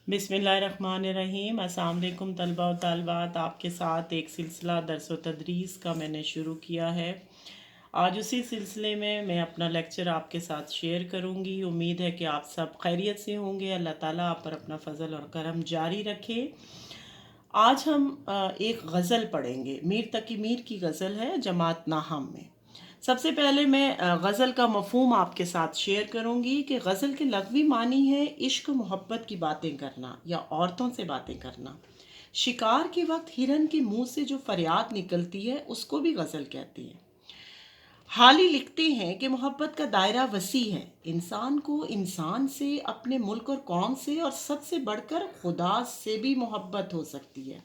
बिस्मिल्लाहिर्रहमानिर्रहीम। अस्सलाम वालेकुम तलबा व तालिबात। आपके साथ एक सिलसिला दर्स व तदरीस का मैंने शुरू किया है। आज उसी सिलसिले में मैं अपना लेक्चर आपके साथ शेयर करूंगी। उम्मीद है कि आप सब खैरियत से होंगे। अल्लाह ताला आप पर अपना फ़ज़ल और करम जारी रखे। आज हम एक गज़ल पढ़ेंगे। मीर तकी मीर की गज़ल है जमात नाहम में। सबसे पहले मैं गज़ल का मफ़हूम आपके साथ शेयर करूंगी कि गज़ल के लग़वी मानी है इश्क मोहब्बत की बातें करना या औरतों से बातें करना। शिकार के वक्त हिरन के मुंह से जो फरियाद निकलती है उसको भी गज़ल कहती है। हाली लिखते हैं कि मोहब्बत का दायरा वसी है, इंसान को इंसान से, अपने मुल्क और कौम से और सबसे बढ़कर खुदा से भी मोहब्बत हो सकती है।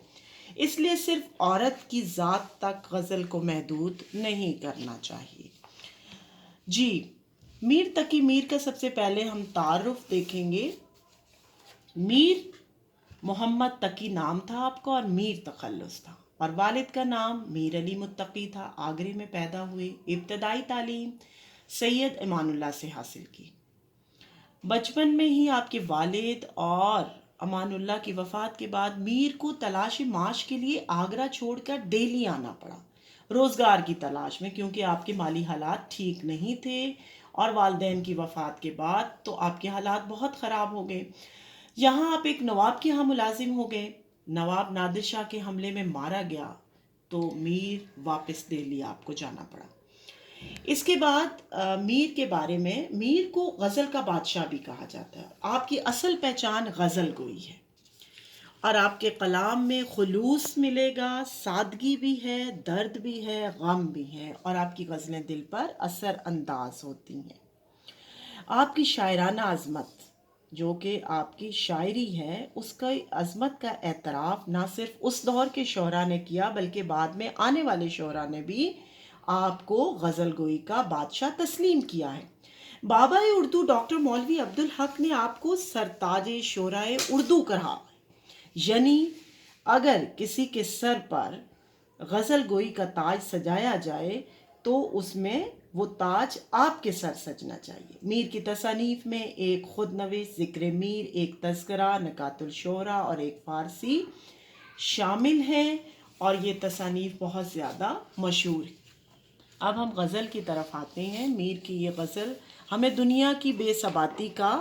इसलिए सिर्फ औरत की ज़ात तक गज़ल को महदूद नहीं करना चाहिए। जी, मीर तकी मीर का सबसे पहले हम तारुफ देखेंगे। मीर मोहम्मद तकी नाम था आपका और मीर तखल्लुस था, और वालिद का नाम मीर अली मुत्तकी था। आगरे में पैदा हुए। इब्तदाई तालीम सैयद इमानुल्लाह से हासिल की। बचपन में ही आपके वालिद और अमानुल्लाह की वफ़ात के बाद मीर को तलाश माश के लिए आगरा छोड़कर दिल्ली आना पड़ा, रोज़गार की तलाश में, क्योंकि आपके माली हालात ठीक नहीं थे और वालिदैन की वफ़ात के बाद तो आपके हालात बहुत ख़राब हो गए। यहाँ आप एक नवाब के यहाँ मुलाजिम हो गए। नवाब नादिर शाह के हमले में मारा गया तो मीर वापस दिल्ली आपको जाना पड़ा। इसके बाद मीर के बारे में, मीर को गज़ल का बादशाह भी कहा जाता है। आपकी असल पहचान गज़ल गोई है और आपके कलाम में खुलूस मिलेगा, सादगी भी है, दर्द भी है, गम भी है, और आपकी गज़लें दिल पर असर अंदाज होती हैं। आपकी शायराना अज़मत, जो कि आपकी शायरी है, उसका अज़मत का एतराफ़ ना सिर्फ उस दौर के शोरा ने किया बल्कि बाद में आने वाले शोरा ने भी आपको गज़ल गोई का बादशाह तस्लीम किया है। बाबा उर्दू डॉक्टर मौलवी अब्दुल हक ने आपको सरताज शोराए उर्दू कहा। यानी अगर किसी के सर पर गज़ल गोई का ताज सजाया जाए तो उसमें वो ताज आपके सर सजना चाहिए। मीर की तसानीफ में एक खुद नवीस ज़िक्र मीर, एक तज़किरा, नकातुल शोरा और एक फ़ारसी शामिल हैं, और ये तसानीफ बहुत ज़्यादा मशहूर है। अब हम गज़ल की तरफ आते हैं। मीर की ये गज़ल हमें दुनिया की बेसबाती का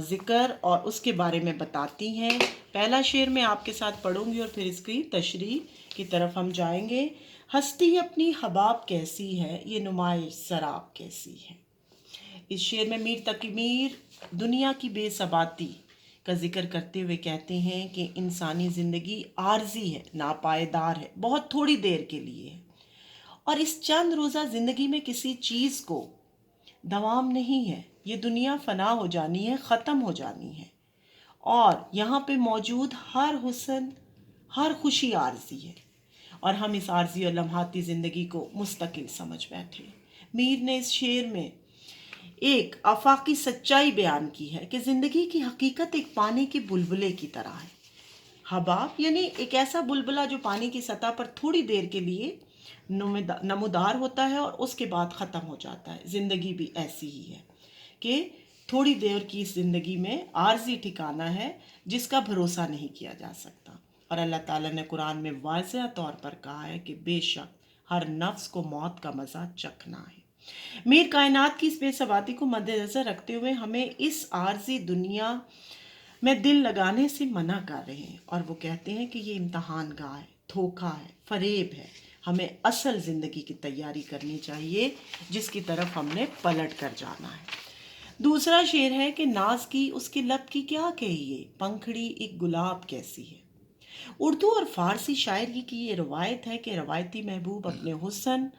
ज़िक्र और उसके बारे में बताती हैं। पहला शेर मैं आपके साथ पढ़ूंगी और फिर इसकी तशरीह की तरफ हम जाएंगे। हस्ती अपनी हबाब कैसी है, ये नुमाइश शराब कैसी है। इस शेर में मीर तकी मीर दुनिया की बेसबाती का जिक्र करते हुए कहते हैं कि इंसानी ज़िंदगी आर्जी है, नापायदार है, बहुत थोड़ी देर के लिए है, और इस चंद रोज़ा ज़िंदगी में किसी चीज़ को दवाम नहीं है। ये दुनिया फ़ना हो जानी है, ख़त्म हो जानी है, और यहाँ पे मौजूद हर हुस्न, हर खुशी आर्जी है, और हम इस आर्जी और लम्हाती ज़िंदगी को मुस्तकिल समझ बैठे। मीर ने इस शेर में एक आफाकी सच्चाई बयान की है कि ज़िंदगी की हकीकत एक पानी के बुलबुले की तरह है। हबाब यानी एक ऐसा बुलबुला जो पानी की सतह पर थोड़ी देर के लिए नमूदार होता है और उसके बाद ख़त्म हो जाता है। ज़िंदगी भी ऐसी ही है कि थोड़ी देर की इस ज़िंदगी में आर्जी ठिकाना है जिसका भरोसा नहीं किया जा सकता। और अल्लाह ताला ने कुरान में वाज़ेह तौर पर कहा है कि बेशक हर नफ्स को मौत का मज़ा चखना है। मीर कायनात की इस बेसबाती को मद्देनज़र रखते हुए हमें इस आर्जी दुनिया में दिल लगाने से मना कर रहे हैं, और वो कहते हैं कि ये इम्तहान गाह है, धोखा है, फरेब है। हमें असल ज़िंदगी की तैयारी करनी चाहिए जिसकी तरफ हमने पलट कर जाना है। दूसरा शेर है कि नाज की उसके लब की क्या कहिए, पंखड़ी एक गुलाब कैसी है। उर्दू और फ़ारसी शायरी की ये रवायत है कि रवायती महबूब अपने हुस्न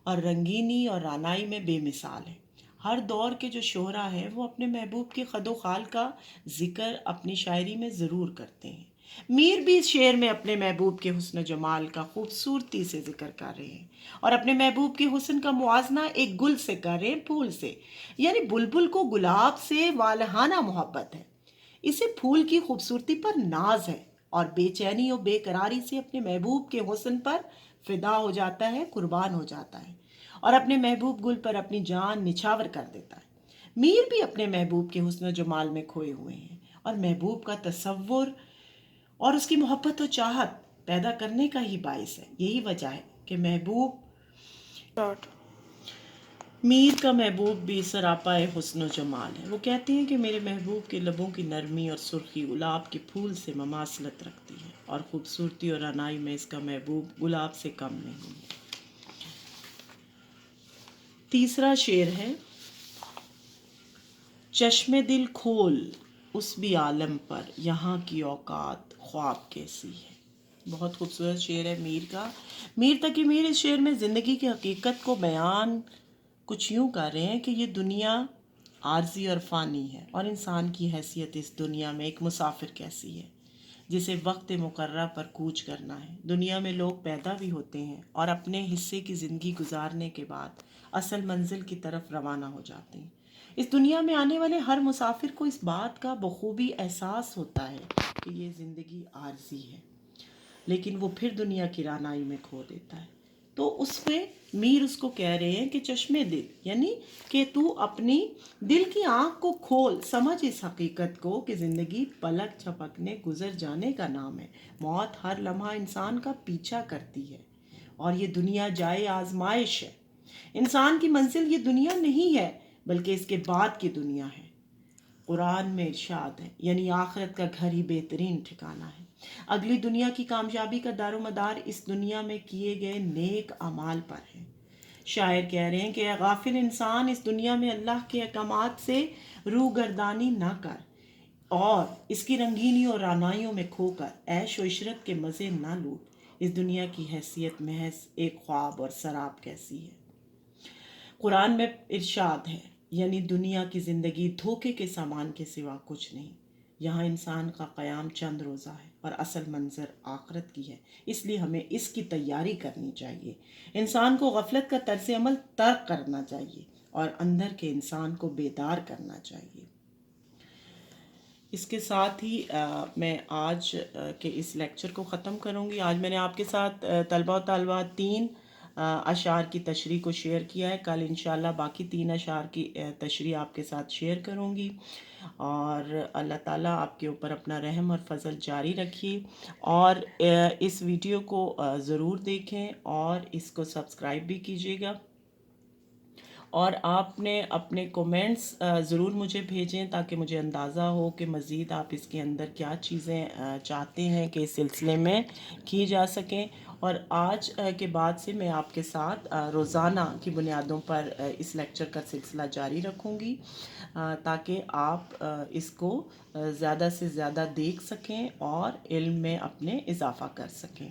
और रंगीनी और रानाई में बेमिसाल है। हर दौर के जो शोरा हैं वो अपने महबूब के क़द ख़ाल का ज़िक्र अपनी शायरी में ज़रूर करते हैं। मीर भी इस शेर में अपने महबूब के हुस्न जमाल का खूबसूरती से ज़िक्र कर रहे हैं, और अपने महबूब के हुस्न का मुआजना एक गुल से कर रहे हैं, फूल से। यानी बुलबुल को गुलाब से वालहाना मोहब्बत है, इसे फूल की खूबसूरती पर नाज है, और बेचैनी और बेकरारी से अपने महबूब के हुस्न पर फिदा हो जाता है, कुर्बान हो जाता है, और अपने महबूब गुल पर अपनी जान निछावर कर देता है। मीर भी अपने महबूब के हुस्न जमाल में खोए हुए हैं اور محبوب کا تصور اور اس کی محبت و چاہت پیدا کرنے کا ہی باعث ہے. یہی وجہ ہے کہ میر کا محبوب بھی سراپا حسن و جمال ہے. وہ کہتے ہیں کہ میرے محبوب کے لبوں کی نرمی اور سرخی گلاب کے پھول سے مماثلت رکھتی ہے، اور خوبصورتی اور رعنائی میں اس کا محبوب گلاب سے کم نہیں ہے. تیسرا شعر ہے: چشم دل کھول اس بھی عالم پر، یہاں کی اوقات خواب کیسی ہے. بہت خوبصورت شعر ہے میر کا. میر تقی میر اس شعر میں زندگی کی حقیقت کو بیان کچھ یوں کر رہے ہیں کہ یہ دنیا عارضی اور فانی ہے، اور انسان کی حیثیت اس دنیا میں ایک مسافر کیسی ہے جسے وقت مقررہ پر کوچ کرنا ہے. دنیا میں لوگ پیدا بھی ہوتے ہیں اور اپنے حصے کی زندگی گزارنے کے بعد اصل منزل کی طرف روانہ ہو جاتے ہیں. اس دنیا میں آنے والے ہر مسافر کو اس بات کا بخوبی احساس ہوتا ہے کہ یہ زندگی عارضی ہے، لیکن وہ پھر دنیا کی رعنائی میں کھو دیتا ہے. تو اس پہ میر اس کو کہہ رہے ہیں کہ چشم دل، یعنی کہ تو اپنی دل کی آنکھ کو کھول، سمجھ اس حقیقت کو کہ زندگی پلک جھپکنے گزر جانے کا نام ہے. موت ہر لمحہ انسان کا پیچھا کرتی ہے، اور یہ دنیا جائے آزمائش ہے. انسان کی منزل یہ دنیا نہیں ہے بلکہ اس کے بعد کی دنیا ہے. قرآن میں ارشاد ہے، یعنی آخرت کا گھر ہی بہترین ٹھکانہ ہے. اگلی دنیا کی کامیابی کا دار و مدار اس دنیا میں کیے گئے نیک اعمال پر ہے. شاعر کہہ رہے ہیں کہ اے غافل انسان، اس دنیا میں اللہ کے احکامات سے روگردانی نہ کر، اور اس کی رنگینی اور رعنائیوں میں کھو کر عیش و عشرت کے مزے نہ لوٹ. اس دنیا کی حیثیت محض ایک خواب اور سراب کیسی ہے. قرآن میں ارشاد ہے، یعنی دنیا کی زندگی دھوکے کے سامان کے سوا کچھ نہیں. یہاں انسان کا قیام چند روزہ ہے اور اصل منظر آخرت کی ہے، اس لیے ہمیں اس کی تیاری کرنی چاہیے. انسان کو غفلت کا طرز عمل ترک کرنا چاہیے اور اندر کے انسان کو بیدار کرنا چاہیے. اس کے ساتھ ہی میں آج کے اس لیکچر کو ختم کروں گی. آج میں نے آپ کے ساتھ طلبہ و طالبات 3 اشعار کی تشریح کو شیئر کیا ہے. کل انشاءاللہ باقی 3 اشعار کی تشریح آپ کے ساتھ شیئر کروں گی. اور اللہ تعالیٰ آپ کے اوپر اپنا رحم اور فضل جاری رکھیے، اور اس ویڈیو کو ضرور دیکھیں اور اس کو سبسکرائب بھی کیجیے گا. اور آپ نے اپنے کومنٹس ضرور مجھے بھیجیں تاکہ مجھے اندازہ ہو کہ مزید آپ اس کے اندر کیا چیزیں چاہتے ہیں کہ اس سلسلے میں کی جا سکیں. اور آج کے بعد سے میں آپ کے ساتھ روزانہ کی بنیادوں پر اس لیکچر کا سلسلہ جاری رکھوں گی تاکہ آپ اس کو زیادہ سے زیادہ دیکھ سکیں اور علم میں اپنے اضافہ کر سکیں.